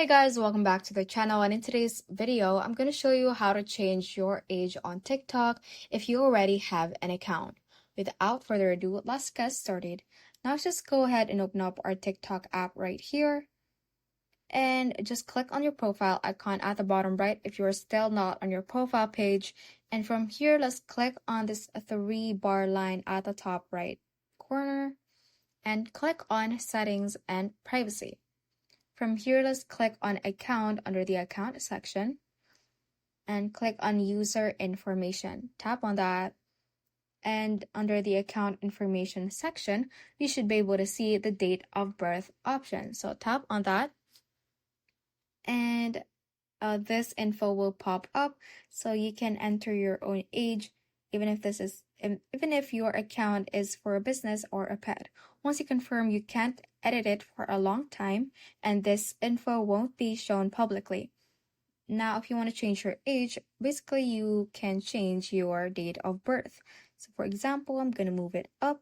Hey guys, welcome back to the channel, and in today's video, I'm going to show you how to change your age on TikTok if you already have an account. Without further ado, let's get started. Now just go ahead and open up our TikTok app right here and just click on your profile icon at the bottom right if you're still not on your profile page. And from here, let's click on this 3-bar line at the top right corner and click on Settings and Privacy. From here, let's click on Account under the Account section and click on User Information. Tap on that, and under the Account Information section, we should be able to see the date of birth option. So tap on that, and this info will pop up, so you can enter your own age, even if your account is for a business or a pet. Once you confirm, you can't edit it for a long time, and this info won't be shown publicly. Now, if you want to change your age, basically you can change your date of birth. So for example, I'm going to move it up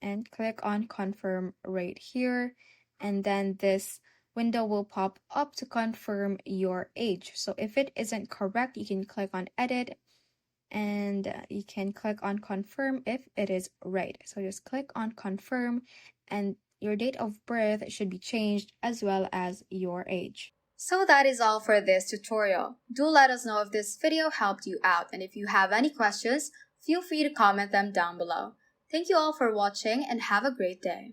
and click on confirm right here, and then this window will pop up to confirm your age. So if it isn't correct, you can click on edit, and you can click on confirm if it is right. So just click on confirm, and your date of birth should be changed as well as your age. So that is all for this tutorial. Do let us know if this video helped you out, and if you have any questions, feel free to comment them down below. Thank you all for watching and have a great day.